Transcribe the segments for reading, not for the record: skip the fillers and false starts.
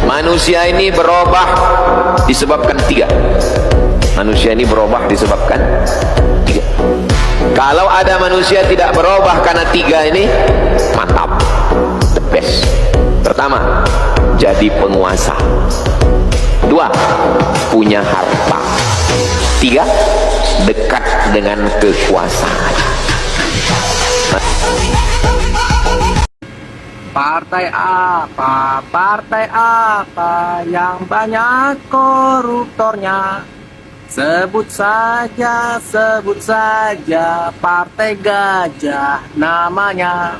Manusia ini berubah disebabkan tiga. Manusia ini berubah disebabkan tiga. Kalau ada manusia tidak berubah karena tiga ini, mantap, the best. Pertama, jadi penguasa. Dua, punya harta. Tiga, dekat dengan kekuasaan. Partai apa yang banyak koruptornya? Sebut saja partai gajah namanya.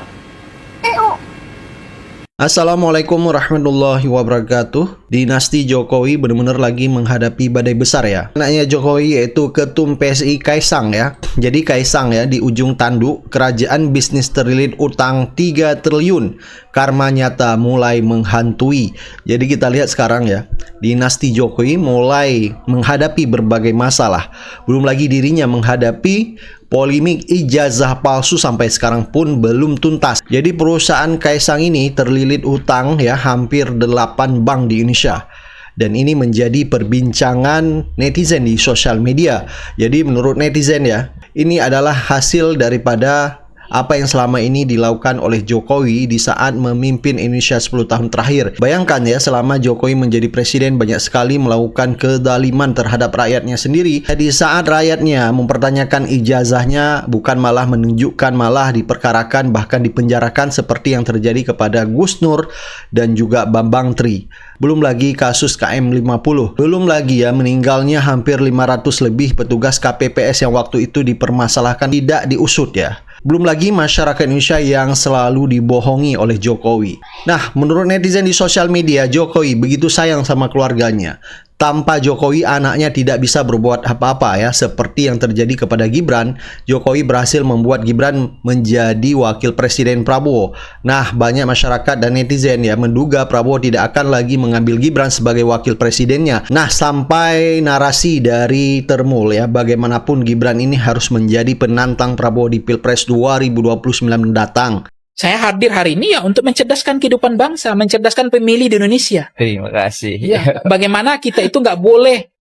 Assalamualaikum warahmatullahi wabarakatuh. Dinasti Jokowi benar-benar lagi menghadapi badai besar ya. Anaknya Jokowi yaitu Ketum PSI Kaisang ya. Jadi Kaisang ya di ujung tanduk kerajaan bisnis terlilit utang 3 triliun. Karma nyata mulai menghantui. Jadi kita lihat sekarang ya, dinasti Jokowi mulai menghadapi berbagai masalah. Belum lagi dirinya menghadapi polemik ijazah palsu sampai sekarang pun belum tuntas. Jadi perusahaan Kaisang ini terlilit utang ya hampir 8 bank di Indonesia. Dan ini menjadi perbincangan netizen di sosial media. Jadi menurut netizen ya, ini adalah hasil daripada apa yang selama ini dilakukan oleh Jokowi di saat memimpin Indonesia 10 tahun terakhir. Bayangkan ya, selama Jokowi menjadi presiden banyak sekali melakukan kezaliman terhadap rakyatnya sendiri. Di saat rakyatnya mempertanyakan ijazahnya, bukan malah menunjukkan, malah diperkarakan bahkan dipenjarakan seperti yang terjadi kepada Gus Nur dan juga Bambang Tri. Belum lagi kasus KM50. Belum lagi ya meninggalnya hampir 500 lebih petugas KPPS yang waktu itu dipermasalahkan tidak diusut ya. Belum lagi masyarakat Indonesia yang selalu dibohongi oleh Jokowi. Nah, menurut netizen di sosial media, Jokowi begitu sayang sama keluarganya. Tanpa Jokowi, anaknya tidak bisa berbuat apa-apa ya. Seperti yang terjadi kepada Gibran, Jokowi berhasil membuat Gibran menjadi wakil presiden Prabowo. Nah, banyak masyarakat dan netizen ya menduga Prabowo tidak akan lagi mengambil Gibran sebagai wakil presidennya. Nah, sampai narasi dari Termul ya, bagaimanapun Gibran ini harus menjadi penantang Prabowo di Pilpres 2029 mendatang. Saya hadir hari ini ya untuk mencerdaskan kehidupan bangsa, mencerdaskan pemilih di Indonesia. Terima kasih. Ya, bagaimana kita itu nggak boleh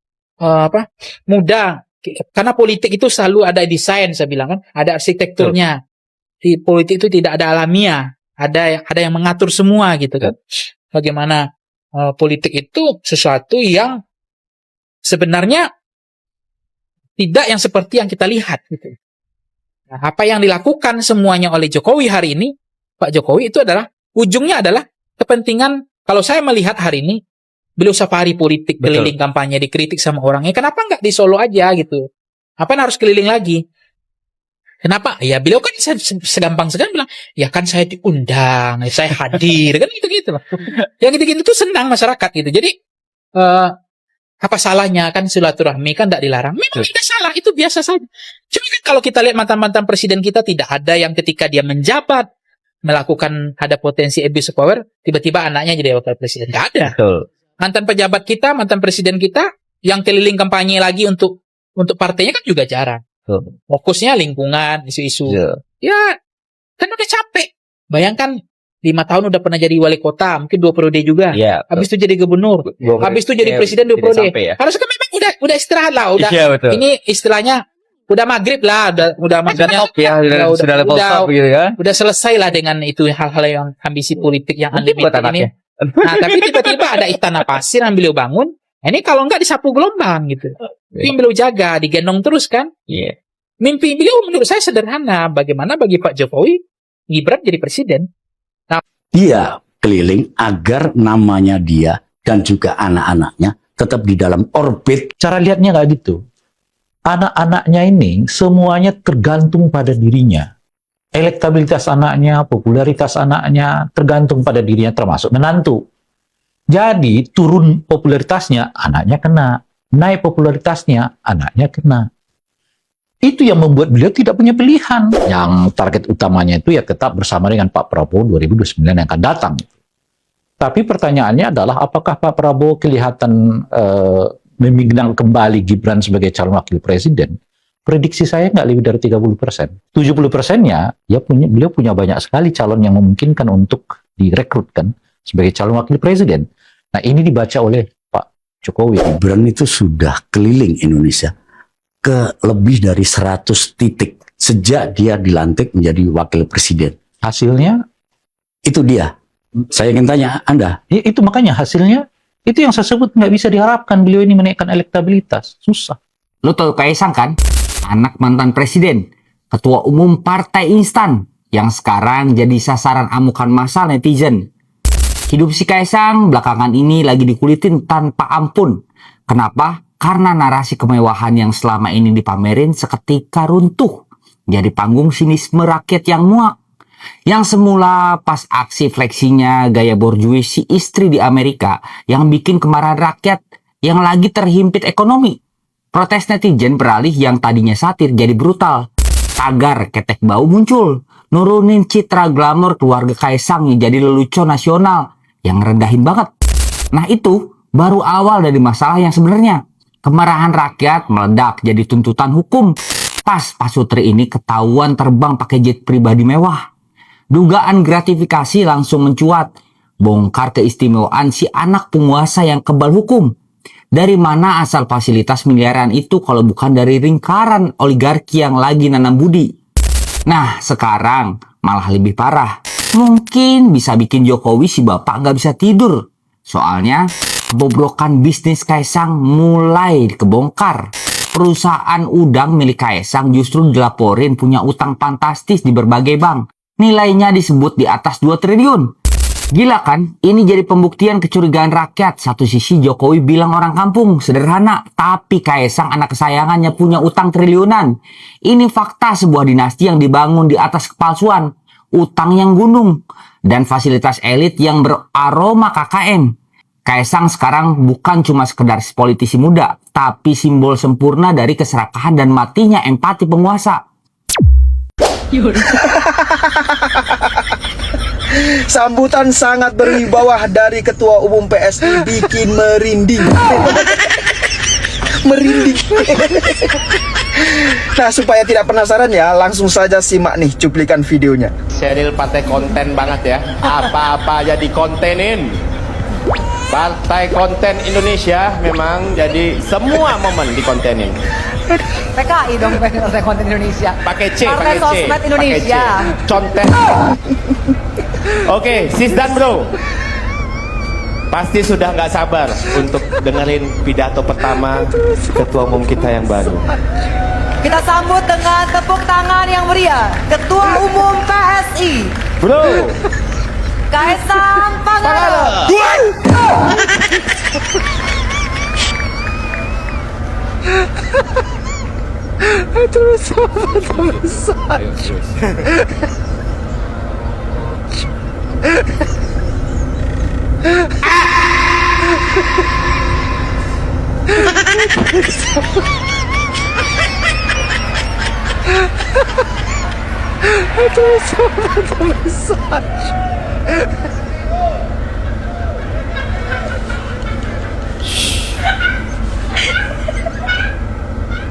mudah, karena politik itu selalu ada desain, saya bilang kan, ada arsitekturnya. Di politik itu tidak ada alamiah, ada yang mengatur semua gitu kan. Bagaimana politik itu sesuatu yang sebenarnya tidak yang seperti yang kita lihat gitu. Nah, apa yang dilakukan semuanya oleh Jokowi hari ini, Pak Jokowi itu adalah, ujungnya adalah kepentingan. Kalau saya melihat hari ini, beliau safari politik, keliling kampanye, dikritik sama orangnya. Kenapa nggak di Solo aja gitu? Apa yang harus keliling lagi? Kenapa? Ya beliau kan segampang sekali bilang, ya kan saya diundang, saya hadir, kan gitu-gitu lah. Yang gitu-gitu tuh senang masyarakat gitu. Jadi, apa salahnya kan silaturahmi kan tidak dilarang. Memang tidak salah, itu biasa saja. Cuma kan kalau kita lihat mantan-mantan presiden kita, tidak ada yang ketika dia menjabat melakukan, ada potensi abuse of power, tiba-tiba anaknya jadi wakil presiden. Tidak ada. Betul. Mantan pejabat kita, mantan presiden kita yang keliling kampanye lagi untuk partainya kan juga jarang. Betul. Fokusnya lingkungan, isu-isu. Ya kan udah capek. Bayangkan 5 tahun udah pernah jadi wali kota, mungkin 2 periode juga. Ya, habis itu jadi gubernur, habis itu jadi presiden 2 periode. Ya. Harusnya kan memang udah istirahat lah, udah. Ya, ini istilahnya udah maghrib lah, udah maksudnya sudah level top gitu ya. Udah selesai lah dengan itu hal-hal yang ambisi politik yang unlimited ini. Nah, tapi tiba-tiba ada istana pasir yang beliau bangun. Ini kalau enggak disapu gelombang gitu. Itu yang beliau jaga, digendong terus kan. Mimpi beliau menurut saya sederhana. Bagaimana bagi Pak Jokowi, Gibran jadi presiden. Dia keliling agar namanya dia dan juga anak-anaknya tetap di dalam orbit. Cara lihatnya nggak gitu. Anak-anaknya ini semuanya tergantung pada dirinya. Elektabilitas anaknya, popularitas anaknya tergantung pada dirinya, termasuk menantu. Jadi turun popularitasnya, anaknya kena. Naik popularitasnya, anaknya kena. Itu yang membuat beliau tidak punya pilihan. Yang target utamanya itu ya tetap bersama dengan Pak Prabowo 2029 yang akan datang. Tapi pertanyaannya adalah apakah Pak Prabowo kelihatan meminang kembali Gibran sebagai calon wakil presiden? Prediksi saya nggak lebih dari 30%. 70%-nya ya beliau punya banyak sekali calon yang memungkinkan untuk direkrutkan sebagai calon wakil presiden. Nah, ini dibaca oleh Pak Jokowi. Gibran itu sudah keliling Indonesia ke lebih dari 100 titik sejak dia dilantik menjadi wakil presiden. Hasilnya, Itu dia. Saya ingin tanya Anda, itu makanya hasilnya, itu yang saya sebut nggak bisa diharapkan beliau ini menaikkan elektabilitas. Susah. Lo tau Kaisang kan? Anak mantan presiden, ketua umum partai instan, yang sekarang jadi sasaran amukan massal netizen. Hidup si Kaisang belakangan ini lagi dikulitin tanpa ampun. Kenapa? Karena narasi kemewahan yang selama ini dipamerin seketika runtuh. Jadi panggung sinisme rakyat yang muak. Yang semula pas aksi fleksinya gaya borjuis si istri di Amerika yang bikin kemarahan rakyat yang lagi terhimpit ekonomi. Protes netizen beralih yang tadinya satir jadi brutal. Tagar ketek bau muncul, nurunin citra glamor keluarga Kaisang yang jadi lelucon nasional yang rendahin banget. Nah itu baru awal dari masalah yang sebenarnya. Kemarahan rakyat meledak jadi tuntutan hukum. Pas Pak Sutri ini ketahuan terbang pakai jet pribadi mewah. Dugaan gratifikasi langsung mencuat. Bongkar keistimewaan si anak penguasa yang kebal hukum. Dari mana asal fasilitas miliaran itu kalau bukan dari lingkaran oligarki yang lagi nanam budi? Nah, sekarang malah lebih parah. Mungkin bisa bikin Jokowi si bapak nggak bisa tidur. Soalnya, kebobrokan bisnis Kaisang mulai kebongkar. Perusahaan udang milik Kaisang justru dilaporin punya utang fantastis di berbagai bank. Nilainya disebut di atas 2 triliun. Gila kan? Ini jadi pembuktian kecurigaan rakyat. Satu sisi Jokowi bilang orang kampung, sederhana. Tapi Kaisang anak kesayangannya punya utang triliunan. Ini fakta sebuah dinasti yang dibangun di atas kepalsuan. Utang yang gunung. Dan fasilitas elit yang beraroma KKN. Kaisang sekarang bukan cuma sekedar politisi muda. Tapi simbol sempurna dari keserakahan dan matinya empati penguasa. Sambutan sangat berwibawa dari Ketua Umum PSI bikin merinding. Merinding. Nah, supaya tidak penasaran ya, langsung saja simak nih cuplikan videonya. Sheryl partai konten banget ya. Apa-apa aja dikontenin. Partai konten Indonesia memang jadi semua momen dikontenin. PKI dong, Partai Konten Indonesia. Pakai C, Partai pakai C. Sosmed Indonesia. Pakai C. Conten. Oke, sis dan bro. Pasti sudah nggak sabar untuk dengerin pidato pertama Ketua Umum kita yang baru. Kita sambut dengan tepuk tangan yang meriah Ketua Umum PSI, Bro, Kaisang Pangarep.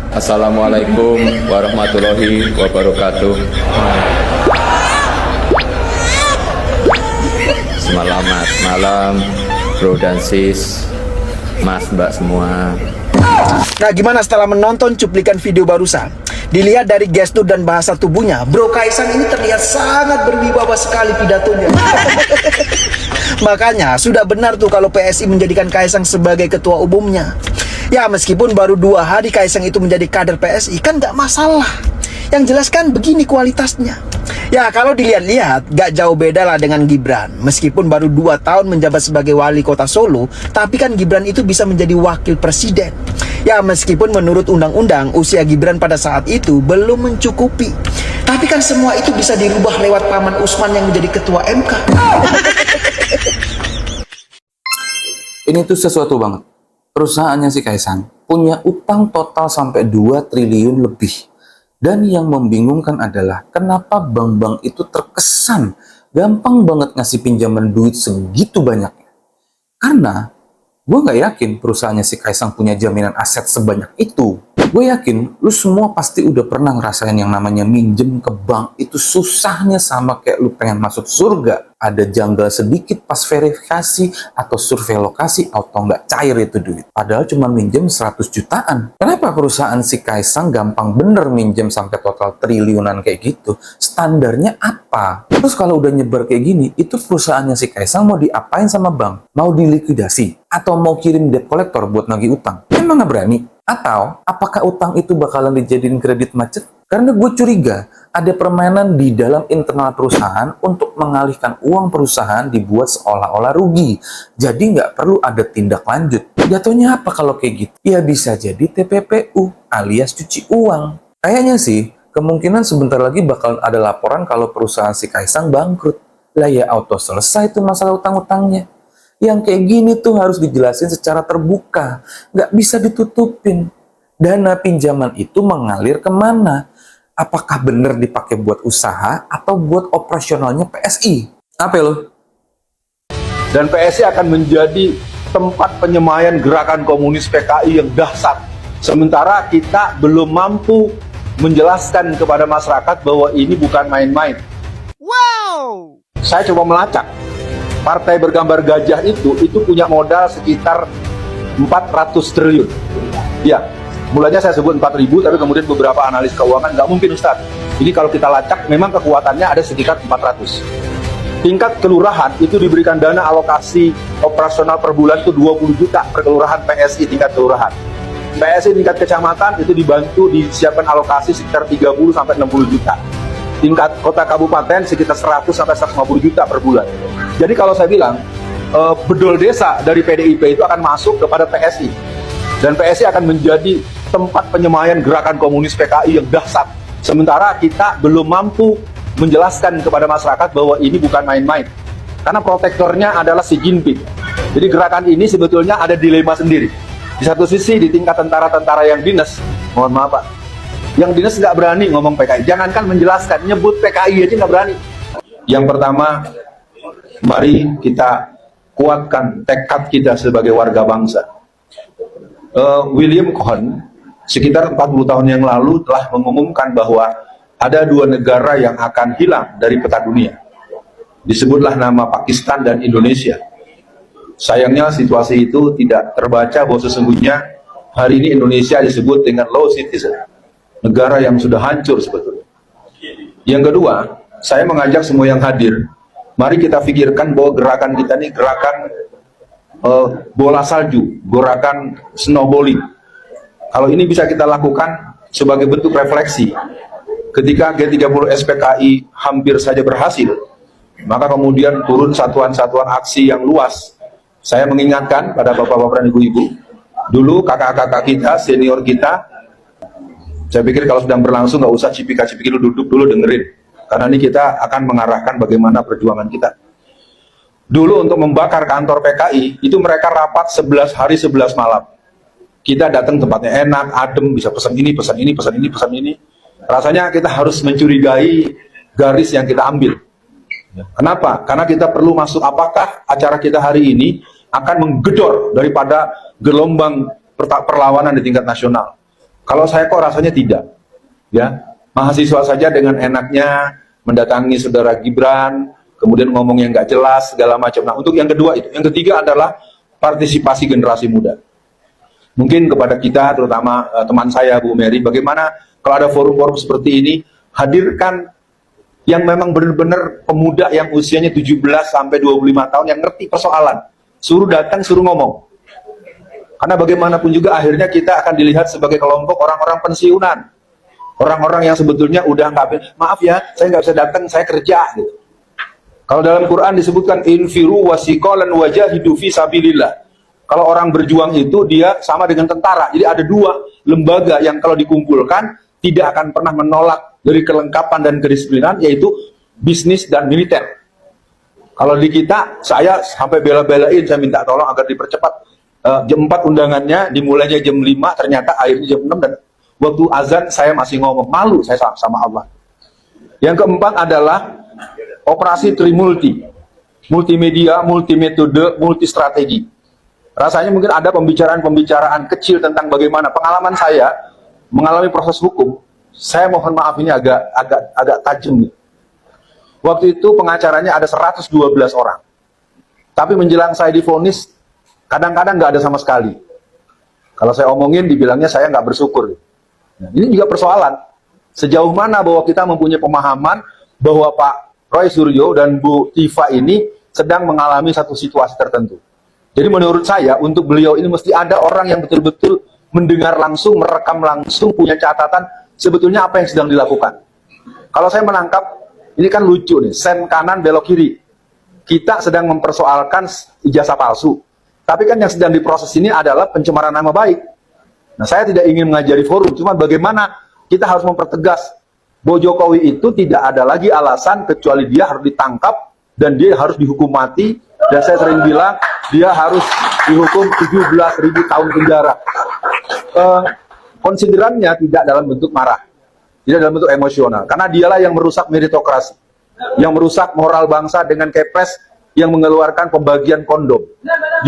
Assalamualaikum warahmatullahi wabarakatuh. Selamat malam bro dan sis, mas mbak semua. Nah, gimana setelah menonton cuplikan video barusan? Dilihat dari gestur dan bahasa tubuhnya, Bro Kaisang ini terlihat sangat berwibawa sekali pidatonya. Makanya sudah benar tuh kalau PSI menjadikan Kaisang sebagai ketua umumnya. Ya, meskipun baru 2 hari Kaisang itu menjadi kader PSI, kan gak masalah. Yang jelas kan begini kualitasnya. Ya, kalau dilihat-lihat gak jauh beda lah dengan Gibran. Meskipun baru 2 tahun menjabat sebagai wali kota Solo, tapi kan Gibran itu bisa menjadi wakil presiden. Ya, meskipun menurut undang-undang usia Gibran pada saat itu belum mencukupi, tapi kan semua itu bisa dirubah lewat Paman Usman yang menjadi ketua MK. Ini tuh sesuatu banget. Perusahaannya si Kaisang punya utang total sampai 2 triliun lebih. Dan yang membingungkan adalah kenapa bank-bank itu terkesan gampang banget ngasih pinjaman duit segitu banyaknya. Karena gue nggak yakin perusahaannya si Kaisang punya jaminan aset sebanyak itu. Gue yakin lu semua pasti udah pernah ngerasain yang namanya minjem ke bank itu susahnya sama kayak lu pengen masuk surga. ada janggal sedikit pas verifikasi atau survei lokasi atau nggak cair itu duit. Padahal cuma minjem 100 jutaan. Kenapa perusahaan si Kaisang gampang bener minjem sampai total triliunan kayak gitu? Standarnya apa? Terus kalau udah nyebar kayak gini, itu perusahaannya si Kaisang mau diapain sama bank? Mau dilikuidasi? Atau mau kirim debt collector buat nagih utang? Emang nggak berani? Atau apakah utang itu bakalan dijadiin kredit macet? Karena gue curiga ada permainan di dalam internal perusahaan untuk mengalihkan uang perusahaan dibuat seolah-olah rugi. Jadi nggak perlu ada tindak lanjut. Jatuhnya apa kalau kayak gitu? Ya bisa jadi TPPU alias cuci uang. Kayaknya sih kemungkinan sebentar lagi bakal ada laporan kalau perusahaan si Kaisang bangkrut. Lah ya auto selesai tuh masalah utang-utangnya. Yang kayak gini tuh harus dijelasin secara terbuka. Nggak bisa ditutupin. Dana pinjaman itu mengalir kemana? Apakah benar dipakai buat usaha atau buat operasionalnya PSI? Apa lo? Dan PSI akan menjadi tempat penyemayan gerakan komunis PKI yang dahsyat. Sementara kita belum mampu menjelaskan kepada masyarakat bahwa ini bukan main-main. Wow! Saya coba melacak. Partai bergambar gajah itu punya modal sekitar 400 triliun. Ya, mulanya saya sebut 4.000, tapi kemudian beberapa analis keuangan nggak mungkin Ustadz. Ini kalau kita lacak, memang kekuatannya ada sekitar 400. Tingkat kelurahan itu diberikan dana alokasi operasional per bulan itu 20 juta per kelurahan PSI tingkat kelurahan. PSI tingkat kecamatan itu dibantu disiapkan alokasi sekitar 30 sampai 60 juta. Tingkat kota kabupaten sekitar 100 sampai 150 juta per bulan. Jadi kalau saya bilang, bedol desa dari PDIP itu akan masuk kepada PSI. Dan PSI akan menjadi tempat penyemayan gerakan komunis PKI yang dahsyat. Sementara kita belum mampu menjelaskan kepada masyarakat bahwa ini bukan main-main. Karena protektornya adalah Xi Jinping. Jadi gerakan ini sebetulnya ada dilema sendiri. Di satu sisi di tingkat tentara-tentara yang dinas, mohon maaf Pak, yang dinas nggak berani ngomong PKI. Jangankan menjelaskan, nyebut PKI aja nggak berani. Yang pertama, mari kita kuatkan tekad kita sebagai warga bangsa. William Cohen sekitar 40 tahun yang lalu telah mengumumkan bahwa ada 2 negara yang akan hilang dari peta dunia. Disebutlah nama Pakistan dan Indonesia. Sayangnya situasi itu tidak terbaca bahwa sesungguhnya hari ini Indonesia disebut dengan low citizen. Negara yang sudah hancur sebetulnya. Yang kedua, saya mengajak semua yang hadir, mari kita pikirkan bahwa gerakan kita ini gerakan bola salju, gerakan snowballing. Kalau ini bisa kita lakukan sebagai bentuk refleksi, ketika G30 SPKI hampir saja berhasil, maka kemudian turun satuan-satuan aksi yang luas. Saya mengingatkan pada bapak-bapak dan ibu-ibu, dulu kakak-kakak kita, senior kita, saya pikir kalau sedang berlangsung nggak usah cipika-cipiki dulu, duduk dulu dengerin. Karena ini kita akan mengarahkan bagaimana perjuangan kita. Dulu untuk membakar kantor PKI, itu mereka rapat 11 hari 11 malam. Kita datang tempatnya enak, adem, bisa pesan ini, pesan ini, pesan ini, pesan ini. Rasanya kita harus mencurigai garis yang kita ambil. Kenapa? Karena kita perlu masuk apakah acara kita hari ini akan menggedor daripada gelombang perlawanan di tingkat nasional. Kalau saya kok rasanya tidak, ya mahasiswa saja dengan enaknya mendatangi saudara Gibran, kemudian ngomong yang nggak jelas segala macam. Nah untuk yang kedua itu, yang ketiga adalah partisipasi generasi muda. Mungkin kepada kita, terutama teman saya Bu Mary, bagaimana kalau ada forum-forum seperti ini, hadirkan yang memang benar-benar pemuda yang usianya 17 sampai 25 tahun yang ngerti persoalan, suruh datang, suruh ngomong. Karena bagaimanapun juga akhirnya kita akan dilihat sebagai kelompok orang-orang pensiunan. Orang-orang yang sebetulnya udah nggak, maaf ya, saya nggak bisa datang, saya kerja. Gitu. Kalau dalam Quran disebutkan, infiru wasiqalan wajahidu fi sabilillah. Kalau orang berjuang itu dia sama dengan tentara. Jadi ada 2 lembaga yang kalau dikumpulkan tidak akan pernah menolak dari kelengkapan dan kedisiplinan, yaitu bisnis dan militer. Kalau di kita, saya sampai bela-belain, saya minta tolong agar dipercepat. Jam 4 undangannya, dimulainya jam 5, ternyata akhirnya jam 6, dan waktu azan saya masih ngomong, malu saya sama Allah. Yang keempat adalah operasi trimulti, multimedia, multimetode, multistrategi. Rasanya mungkin ada pembicaraan-pembicaraan kecil tentang bagaimana pengalaman saya mengalami proses hukum. Saya mohon maaf ini agak tajam nih. Waktu itu pengacaranya ada 112 orang. Tapi menjelang saya divonis, kadang-kadang nggak ada sama sekali. Kalau saya omongin, dibilangnya saya nggak bersyukur. Nah, ini juga persoalan. Sejauh mana bahwa kita mempunyai pemahaman bahwa Pak Roy Suryo dan Bu Tifa ini sedang mengalami satu situasi tertentu. Jadi menurut saya, untuk beliau ini mesti ada orang yang betul-betul mendengar langsung, merekam langsung, punya catatan sebetulnya apa yang sedang dilakukan. Kalau saya menangkap, ini kan lucu nih, sen kanan belok kiri. Kita sedang mempersoalkan ijazah palsu. Tapi kan yang sedang diproses ini adalah pencemaran nama baik. Nah, saya tidak ingin mengajari forum, cuma bagaimana kita harus mempertegas bahwa Jokowi itu tidak ada lagi alasan kecuali dia harus ditangkap dan dia harus dihukum mati. Dan saya sering bilang, dia harus dihukum 17.000 tahun penjara. Konsiderannya tidak dalam bentuk marah. Tidak dalam bentuk emosional, karena dialah yang merusak meritokrasi, yang merusak moral bangsa dengan Kepres yang mengeluarkan pembagian kondom.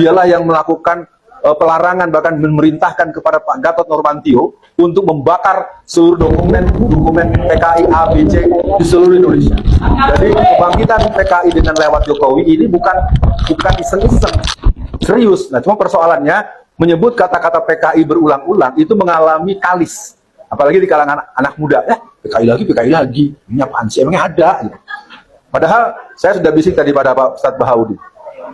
Dialah yang melakukan pelarangan, bahkan memerintahkan kepada Pak Gatot Nurmantio untuk membakar seluruh dokumen PKI A, B, C di seluruh Indonesia. Jadi kebangkitan PKI dengan lewat Jokowi ini bukan iseng-iseng, serius. Nah, cuma persoalannya menyebut kata-kata PKI berulang-ulang itu mengalami kalis. Apalagi di kalangan anak muda, PKI lagi, ini apaan sih, emangnya ada? Padahal saya sudah bisik tadi pada Pak Ustadz Bahaudin.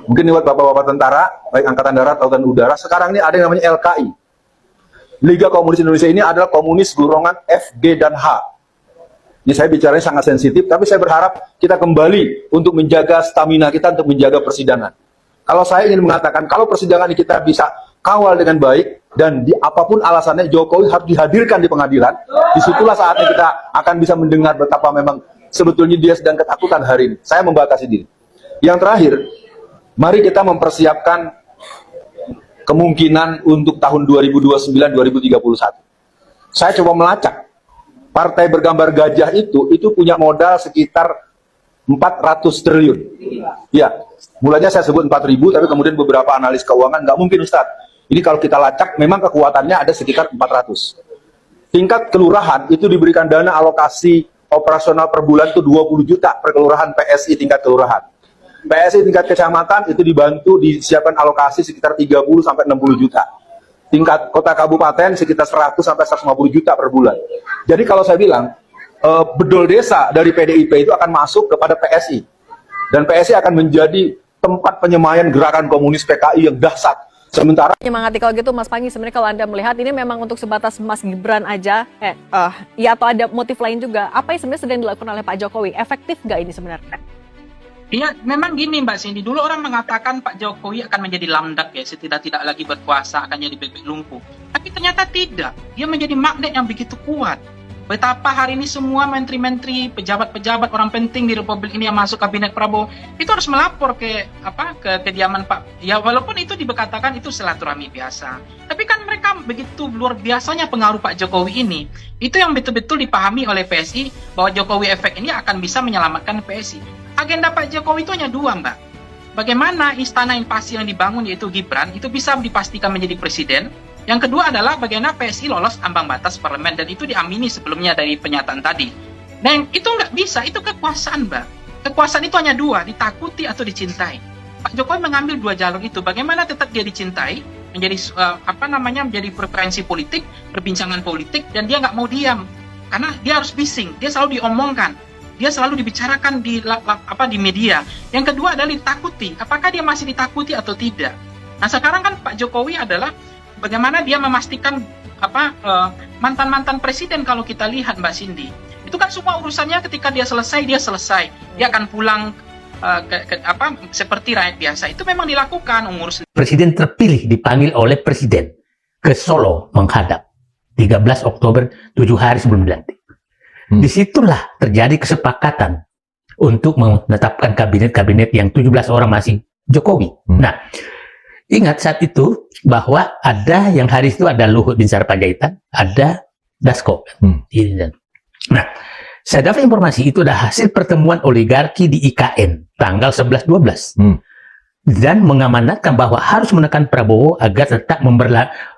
Mungkin buat bapak-bapak tentara, baik Angkatan Darat atau Udara, sekarang ini ada yang namanya LKI. Liga Komunis Indonesia ini adalah komunis golongan F, G, dan H. Ini saya bicaranya sangat sensitif, tapi saya berharap kita kembali untuk menjaga stamina kita, untuk menjaga persidangan. Kalau saya ingin mengatakan, kalau persidangan ini kita bisa kawal dengan baik, dan apapun alasannya Jokowi harus dihadirkan di pengadilan, disitulah saatnya kita akan bisa mendengar betapa memang sebetulnya dia sedang ketakutan hari ini. Saya membatasi diri. Yang terakhir, mari kita mempersiapkan kemungkinan untuk tahun 2029-2031. Saya coba melacak, partai bergambar gajah itu punya modal sekitar 400 triliun. Ya, mulanya saya sebut 4.000, tapi kemudian beberapa analis keuangan, nggak mungkin Ustadz. Ini kalau kita lacak, memang kekuatannya ada sekitar 400. Tingkat kelurahan itu diberikan dana alokasi operasional per bulan itu 20 juta per kelurahan PSI tingkat kelurahan. PSI tingkat kecamatan itu dibantu disiapkan alokasi sekitar 30 sampai 60 juta. Tingkat kota kabupaten sekitar 100 sampai 150 juta per bulan. Jadi kalau saya bilang, bedol desa dari PDIP itu akan masuk kepada PSI. Dan PSI akan menjadi tempat penyemayan gerakan komunis PKI yang dahsyat. Sementara Menyemangati kalau gitu Mas Pangi, sebenarnya kalau Anda melihat ini memang untuk sebatas Mas Gibran aja, ya atau ada motif lain juga, apa yang sebenarnya sedang dilakukan oleh Pak Jokowi? Efektif nggak ini sebenarnya? Iya, memang gini Mbak Cindy, dulu orang mengatakan Pak Jokowi akan menjadi lamdak ya, tidak lagi berkuasa, akan jadi bebek lumpuh. Tapi ternyata tidak, dia menjadi magnet yang begitu kuat. Betapa hari ini semua menteri-menteri, pejabat-pejabat orang penting di Republik ini yang masuk kabinet Prabowo itu harus melapor ke kediaman Pak. Ya walaupun itu dikatakan itu silaturahmi biasa, tapi kan mereka begitu luar biasanya pengaruh Pak Jokowi ini. Itu yang betul-betul dipahami oleh PSI bahwa Jokowi efek ini akan bisa menyelamatkan PSI. Agenda Pak Jokowi itu hanya dua, Mbak. Bagaimana istana invasi yang dibangun yaitu Gibran itu bisa dipastikan menjadi presiden. Yang kedua adalah bagaimana PSI lolos ambang batas parlemen, dan itu diamini sebelumnya dari pernyataan tadi. Dan itu nggak bisa, itu kekuasaan, Mbak. Kekuasaan itu hanya dua, ditakuti atau dicintai. Pak Jokowi mengambil dua jalur itu. Bagaimana tetap dia dicintai, menjadi menjadi preferensi politik, perbincangan politik, dan dia nggak mau diam, karena dia harus bising, dia selalu diomongkan, dia selalu dibicarakan di media. Yang kedua adalah ditakuti, apakah dia masih ditakuti atau tidak. Nah sekarang kan Pak Jokowi adalah bagaimana dia memastikan mantan-mantan presiden. Kalau kita lihat Mbak Cindy, itu kan semua urusannya ketika dia selesai, dia akan pulang seperti rakyat biasa. Itu memang dilakukan ngurus. Presiden terpilih dipanggil oleh presiden ke Solo menghadap 13 Oktober 7 hari sebelum dilantik. Disitulah terjadi kesepakatan untuk menetapkan kabinet-kabinet yang 17 orang masih Jokowi. Nah, ingat saat itu bahwa ada yang hari itu ada Luhut Binsar Panjaitan, ada Dasko. Nah, saya dapat informasi itu adalah hasil pertemuan oligarki di IKN tanggal 11-12 dan mengamanatkan bahwa harus menekan Prabowo agar tetap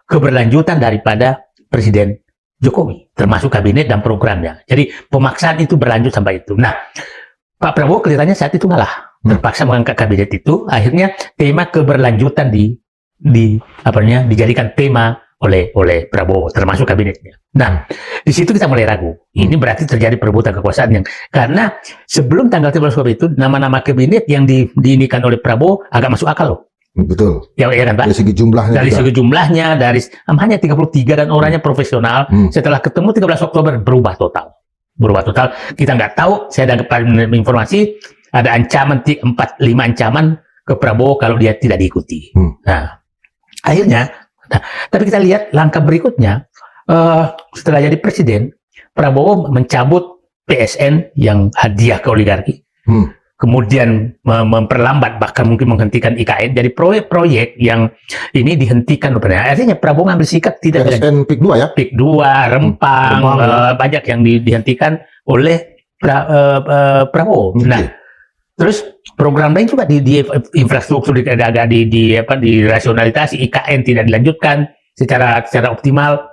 keberlanjutan daripada Presiden Jokowi, termasuk kabinet dan programnya. Jadi pemaksaan itu berlanjut sampai itu. Nah, Pak Prabowo kelihatannya saat itu ngalah, terpaksa mengangkat kabinet itu. Akhirnya tema keberlanjutan dijadikan tema oleh Prabowo, termasuk kabinetnya. Nah, di situ kita mulai ragu. Ini berarti terjadi perebutan kekuasaan yang karena sebelum tanggal 13 Oktober itu nama-nama kabinet yang diinikan oleh Prabowo agak masuk akal loh. Betul. Ya kan Pak? Dari segi jumlahnya. Dari segi jumlahnya, hanya 33 dan orangnya profesional. Setelah ketemu 13 Oktober berubah total. Kita nggak tahu. Saya dapat informasi ada ancaman 4-5 ancaman ke Prabowo kalau dia tidak diikuti. Nah, akhirnya. Tapi kita lihat langkah berikutnya, setelah jadi presiden, Prabowo mencabut PSN yang hadiah ke oligarki, kemudian memperlambat bahkan mungkin menghentikan IKN, jadi proyek-proyek yang ini dihentikan. Artinya Prabowo ngambil sikap tidak PSN PIK 2 ya? PIK 2, Rempang, banyak yang dihentikan oleh Prabowo. Nah, terus program lain juga di infrastruktur di rasionalisasi, IKN tidak dilanjutkan secara optimal.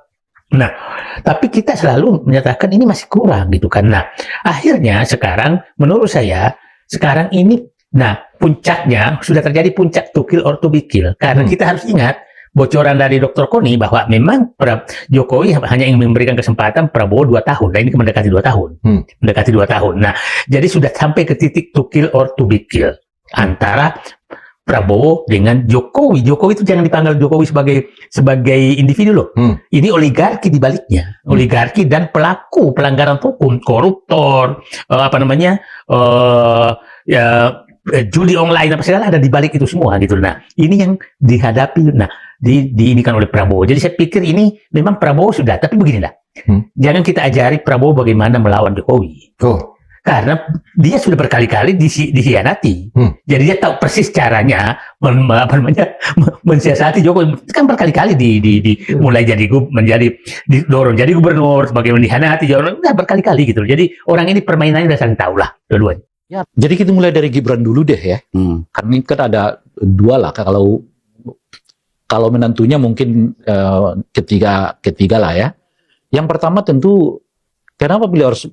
Nah, tapi kita selalu menyatakan ini masih kurang gitu kan. Nah, akhirnya sekarang menurut saya sekarang ini puncaknya sudah terjadi puncak to kill or to be kill, karena kita harus ingat bocoran dari Dr. Koni bahwa memang Jokowi hanya ingin memberikan kesempatan Prabowo 2 tahun. Nah, ini mendekati 2 tahun. Mendekati 2 tahun. Nah, jadi sudah sampai ke titik to kill or to be kill antara Prabowo dengan Jokowi. Jokowi itu jangan dipanggil Jokowi sebagai individu loh. Ini oligarki di baliknya. Oligarki dan pelaku pelanggaran hukum, koruptor, judi online apa segala ada di balik itu semua gitu. Nah, ini yang dihadapi diinikan oleh Prabowo. Jadi saya pikir ini memang Prabowo sudah, tapi beginilah. Jangan kita ajari Prabowo bagaimana melawan Jokowi. Karena dia sudah berkali-kali dikhianati. Jadi dia tahu persis caranya mensiasati Jokowi. Kan berkali-kali mulai didorong jadi gubernur, bagaimana dikhianati, udah berkali-kali gitu. Jadi orang ini permainannya udah saling tahu lah dua-duanya. Ya, jadi kita mulai dari Gibran dulu deh ya. Karena ini kan ada 2 lah. Kalau menantunya mungkin ketiga lah ya. Yang pertama tentu kenapa beliau harus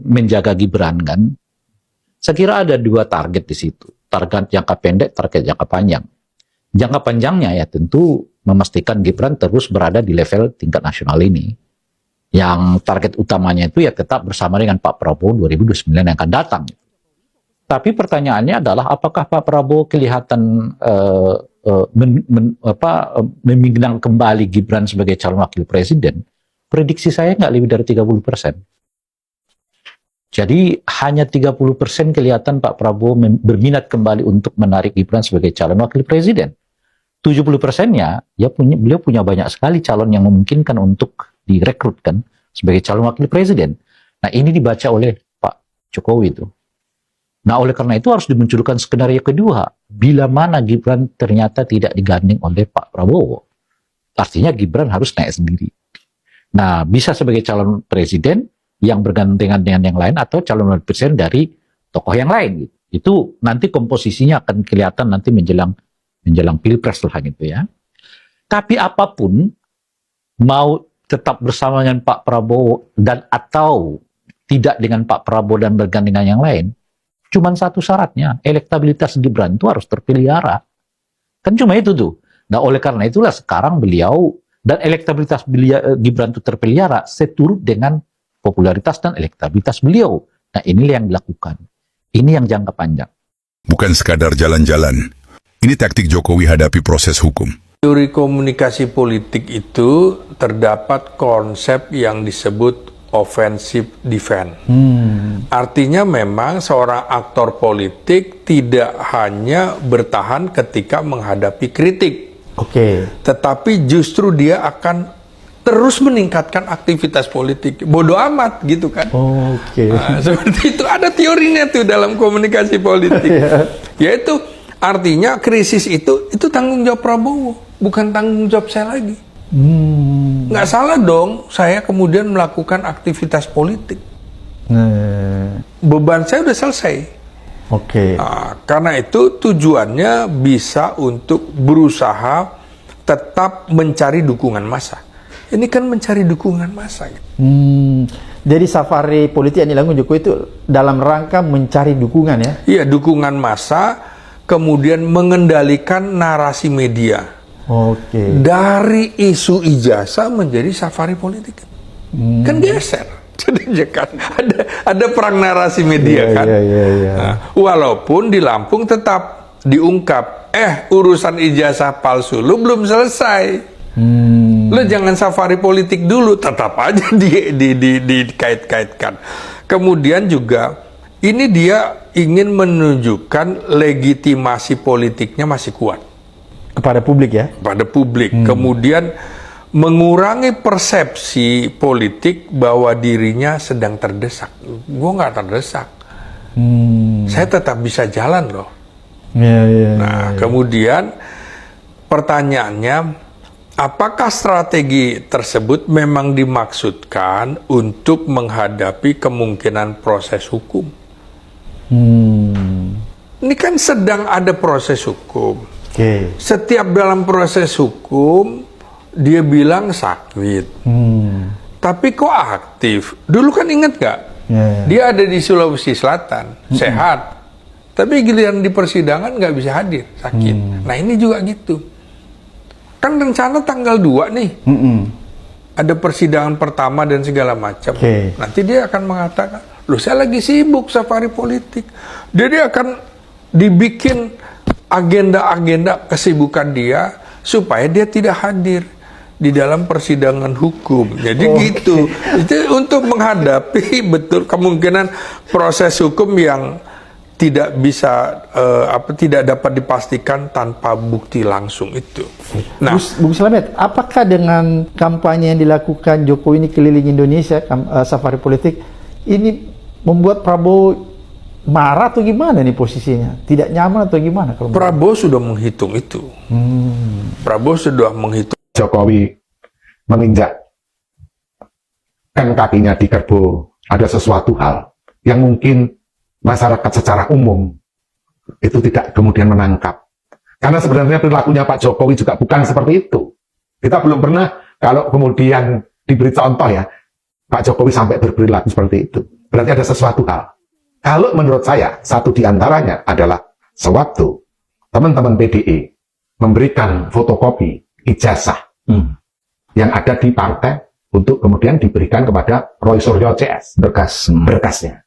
menjaga Gibran kan? Saya kira ada 2 target di situ. Target jangka pendek, target jangka panjang. Jangka panjangnya ya tentu memastikan Gibran terus berada di level tingkat nasional ini. Yang target utamanya itu ya tetap bersama dengan Pak Prabowo 2029 yang akan datang. Tapi pertanyaannya adalah apakah Pak Prabowo kelihatan meminang kembali Gibran sebagai calon wakil presiden? Prediksi saya nggak lebih dari 30%. Jadi hanya 30% kelihatan Pak Prabowo berminat kembali untuk menarik Gibran sebagai calon wakil presiden. 70%-nya beliau punya banyak sekali calon yang memungkinkan untuk direkrutkan sebagai calon wakil presiden. Nah, ini dibaca oleh Pak Jokowi itu. Nah, oleh karena itu harus dimunculkan skenario kedua. Bila mana Gibran ternyata tidak digandeng oleh Pak Prabowo. Artinya Gibran harus naik sendiri. Nah, bisa sebagai calon presiden yang bergandengan dengan yang lain atau calon wakil presiden dari tokoh yang lain. Itu nanti komposisinya akan kelihatan nanti menjelang pilpres lah gitu ya. Tapi apapun, mau tetap bersama dengan Pak Prabowo dan atau tidak dengan Pak Prabowo dan bergandengan yang lain, cuman satu syaratnya, elektabilitas Gibran itu harus terpelihara. Kan cuma itu tuh. Nah, oleh karena itulah sekarang beliau dan elektabilitas Gibran itu terpelihara seturut dengan popularitas dan elektabilitas beliau. Nah, inilah yang dilakukan. Ini yang jangka panjang. Bukan sekadar jalan-jalan. Ini taktik Jokowi hadapi proses hukum. Teori komunikasi politik itu terdapat konsep yang disebut offensive defense. Artinya memang seorang aktor politik tidak hanya bertahan ketika menghadapi kritik. Tetapi justru dia akan terus meningkatkan aktivitas politik. Bodoh amat gitu kan. Nah, seperti itu ada teorinya tuh dalam komunikasi politik. Yaitu artinya krisis itu tanggung jawab Prabowo, bukan tanggung jawab saya lagi. Nggak salah dong saya kemudian melakukan aktivitas politik. Beban saya udah selesai. Nah, karena itu tujuannya bisa untuk berusaha tetap mencari dukungan massa. Ini kan mencari dukungan massa. Jadi safari politik yang dilakukan Jokowi itu dalam rangka mencari dukungan ya? Iya, dukungan massa, kemudian mengendalikan narasi media. Oke. Dari isu ijazah menjadi safari politik. Kan geser. Jadi kan ada perang narasi media kan. Nah, walaupun di Lampung tetap diungkap, urusan ijazah palsu lu belum selesai. Lu jangan safari politik dulu, tetap aja dikait-kaitkan. Kemudian juga ini dia ingin menunjukkan legitimasi politiknya masih kuat kepada publik ya. Pada publik. Kemudian mengurangi persepsi politik bahwa dirinya sedang terdesak. Gue nggak terdesak. Saya tetap bisa jalan loh. Nah, kemudian pertanyaannya, apakah strategi tersebut memang dimaksudkan untuk menghadapi kemungkinan proses hukum? Ini kan sedang ada proses hukum. Setiap dalam proses hukum dia bilang sakit, tapi kok aktif? Dulu kan ingat gak? Dia ada di Sulawesi Selatan, sehat, tapi giliran di persidangan nggak bisa hadir, sakit. Nah ini juga gitu. Kan rencana tanggal 2 nih, ada persidangan pertama dan segala macam. Nanti dia akan mengatakan, loh saya lagi sibuk safari politik. Dia akan dibikin agenda-agenda kesibukan dia supaya dia tidak hadir di dalam persidangan hukum. Jadi gitu. Itu untuk menghadapi betul kemungkinan proses hukum yang tidak bisa tidak dapat dipastikan tanpa bukti langsung itu. Nah, Bung Slamet, apakah dengan kampanye yang dilakukan Jokowi ini keliling Indonesia, safari politik, ini membuat Prabowo marah atau gimana nih posisinya? Tidak nyaman atau gimana? Kalau Prabowo sudah menghitung itu. Prabowo sudah menghitung. Jokowi menginjak kakinya di kerbau, ada sesuatu hal yang mungkin masyarakat secara umum itu tidak kemudian menangkap. Karena sebenarnya perilakunya Pak Jokowi juga bukan seperti itu. Kita belum pernah kalau kemudian diberi contoh ya, Pak Jokowi sampai berperilaku seperti itu. Berarti ada sesuatu hal. Kalau menurut saya, satu di antaranya adalah sewaktu teman-teman PDI memberikan fotokopi ijazah yang ada di partai untuk kemudian diberikan kepada Roy Suryo CS, berkasnya.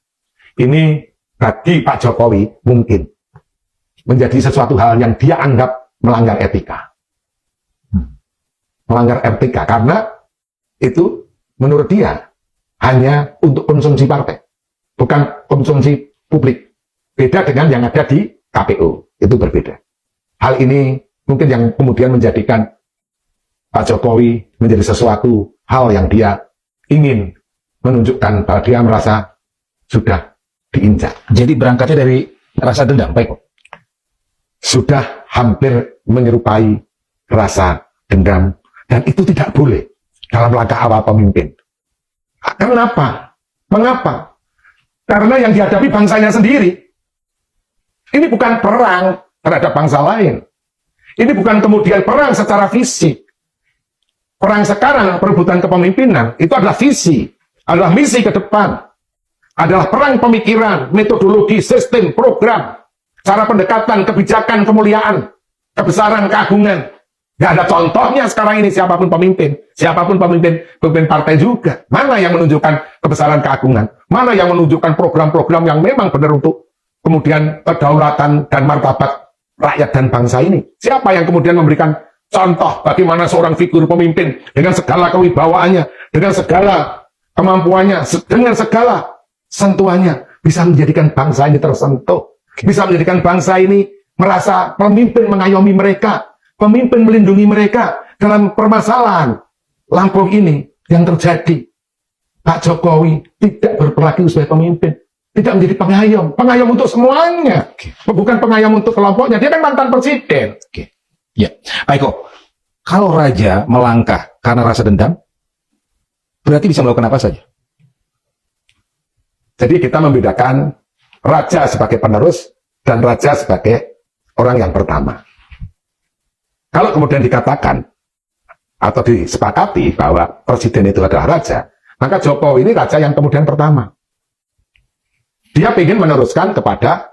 Ini bagi Pak Jokowi mungkin menjadi sesuatu hal yang dia anggap melanggar etika. Melanggar etika karena itu menurut dia hanya untuk konsumsi partai, bukan konsumsi publik. Beda dengan yang ada di KPU, itu berbeda. Hal ini mungkin yang kemudian menjadikan Pak Jokowi menjadi sesuatu hal yang dia ingin menunjukkan bahwa dia merasa sudah diinjak. Jadi berangkatnya dari rasa dendam, Pak Eko? Sudah hampir menyerupai rasa dendam, dan itu tidak boleh dalam langkah awal pemimpin. Kenapa? Mengapa? Karena yang dihadapi bangsanya sendiri. Ini bukan perang terhadap bangsa lain. Ini bukan kemudian perang secara fisik. Perang sekarang, perebutan kepemimpinan, itu adalah visi, adalah misi ke depan. Adalah perang pemikiran, metodologi, sistem, program, cara pendekatan, kebijakan, kemuliaan, kebesaran, keagungan. Gak ada contohnya sekarang ini siapapun pemimpin partai juga. Mana yang menunjukkan kebesaran, keagungan? Mana yang menunjukkan program-program yang memang benar untuk kemudian kedaulatan dan martabat rakyat dan bangsa ini? Siapa yang kemudian memberikan contoh bagaimana seorang figur pemimpin dengan segala kewibawaannya, dengan segala kemampuannya, dengan segala sentuhannya bisa menjadikan bangsa ini tersentuh, bisa menjadikan bangsa ini merasa pemimpin mengayomi mereka, pemimpin melindungi mereka dalam permasalahan Lampung ini yang terjadi. Pak Jokowi tidak berperilaku sebagai pemimpin, tidak menjadi pengayom untuk semuanya, bukan pengayom untuk kelompoknya. Dia kan mantan presiden. Ya, Pak Eko, kalau raja melangkah karena rasa dendam, berarti bisa melakukan apa saja? Jadi kita membedakan raja sebagai penerus dan raja sebagai orang yang pertama. Kalau kemudian dikatakan atau disepakati bahwa presiden itu adalah raja, maka Jokowi ini raja yang kemudian pertama. Dia ingin meneruskan kepada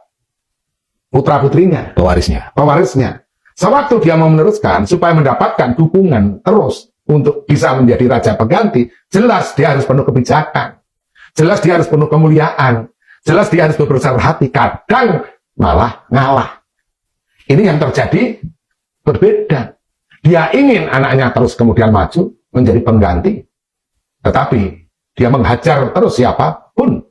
putra-putrinya, pewarisnya. Sewaktu dia mau meneruskan supaya mendapatkan dukungan terus untuk bisa menjadi raja pengganti, jelas dia harus penuh kebijakan, jelas dia harus penuh kemuliaan, jelas dia harus berbesar hati, kadang malah ngalah. Ini yang terjadi berbeda. Dia ingin anaknya terus kemudian maju menjadi pengganti, tetapi dia menghajar terus siapapun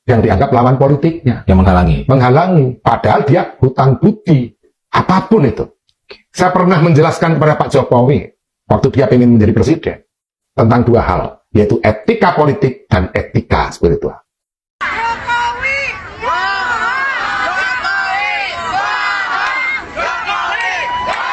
yang dianggap lawan politiknya, yang menghalangi. Padahal dia hutang budi apapun itu. Saya pernah menjelaskan kepada Pak Jokowi waktu dia ingin menjadi presiden tentang dua hal, yaitu etika politik dan etika spiritual.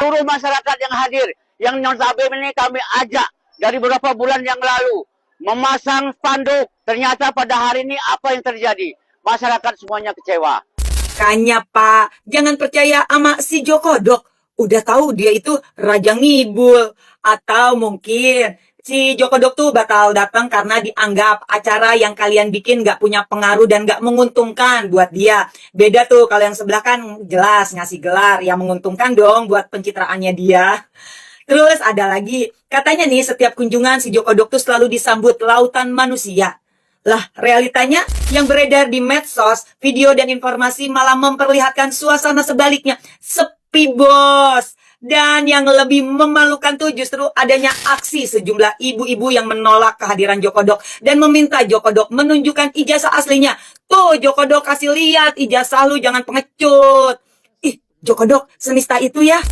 Seluruh masyarakat yang hadir, yang notabene ini kami ajak dari beberapa bulan yang lalu memasang spanduk. Ternyata pada hari ini apa yang terjadi? Masyarakat semuanya kecewa. Makanya Pak, jangan percaya sama si Jokodok. Udah tahu dia itu raja ngibul. Atau mungkin si Jokodok tuh bakal datang karena dianggap acara yang kalian bikin gak punya pengaruh dan gak menguntungkan buat dia. Beda tuh kalau yang sebelah kan jelas ngasih gelar yang menguntungkan dong buat pencitraannya dia. Terus ada lagi, katanya nih setiap kunjungan si Jokodok tuh selalu disambut lautan manusia. Lah, realitanya yang beredar di medsos, video dan informasi malah memperlihatkan suasana sebaliknya. Sepi bos. Dan yang lebih memalukan tuh justru adanya aksi sejumlah ibu-ibu yang menolak kehadiran Jokodok dan meminta Jokodok menunjukkan ijazah aslinya. Tuh, Jokodok kasih lihat ijazah lu, jangan pengecut. Ih, Jokodok senista itu ya.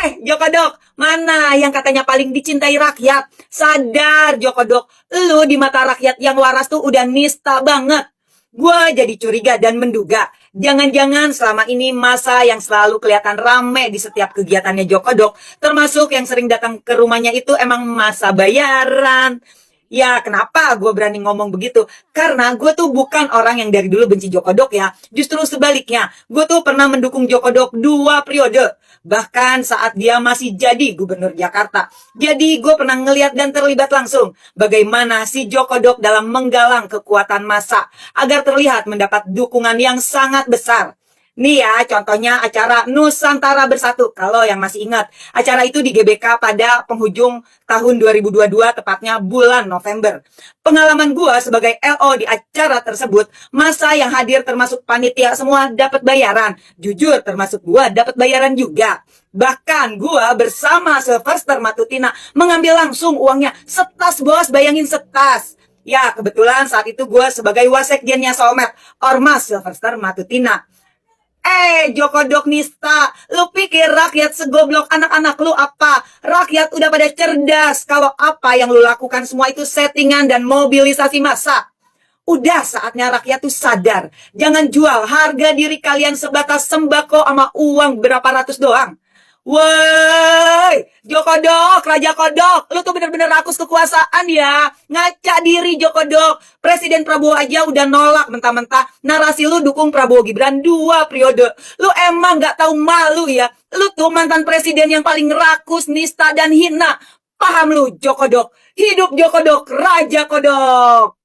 Jokodok, mana yang katanya paling dicintai rakyat? Sadar Jokodok, lu di mata rakyat yang waras tuh udah nista banget. Gua jadi curiga dan menduga, jangan-jangan selama ini masa yang selalu kelihatan rame di setiap kegiatannya Jokodok, termasuk yang sering datang ke rumahnya itu emang masa bayaran. Ya, kenapa gue berani ngomong begitu? Karena gue tuh bukan orang yang dari dulu benci Jokodok ya. Justru sebaliknya, gue tuh pernah mendukung Jokodok 2 periode. Bahkan saat dia masih jadi gubernur Jakarta. Jadi gue pernah ngeliat dan terlibat langsung bagaimana si Jokodok dalam menggalang kekuatan massa agar terlihat mendapat dukungan yang sangat besar. Nih ya, contohnya acara Nusantara Bersatu. Kalau yang masih ingat, acara itu di GBK pada penghujung tahun 2022, tepatnya bulan November. Pengalaman gua sebagai LO di acara tersebut, masa yang hadir termasuk panitia semua dapat bayaran. Jujur, termasuk gua dapat bayaran juga. Bahkan gua bersama Sylvester Matutina mengambil langsung uangnya. Setas bos, bayangin setas. Ya, kebetulan saat itu gua sebagai wasekjennya Solmed, Ormas Sylvester Matutina. Jokodok nista, lu pikir rakyat segoblok anak-anak lu apa? Rakyat udah pada cerdas kalau apa yang lu lakukan semua itu settingan dan mobilisasi massa. Udah saatnya rakyat tuh sadar, jangan jual harga diri kalian sebatas sembako sama uang berapa ratus doang. Woi, Jokodok, Raja Kodok, lu tuh bener-bener rakus kekuasaan ya. Ngaca diri Jokodok. Presiden Prabowo aja udah nolak mentah-mentah. Narasi lu dukung Prabowo Gibran 2 periode. Lu emang gak tahu malu ya. Lu tuh mantan presiden yang paling rakus, nista, dan hina. Paham lu Jokodok? Hidup Jokodok, Raja Kodok.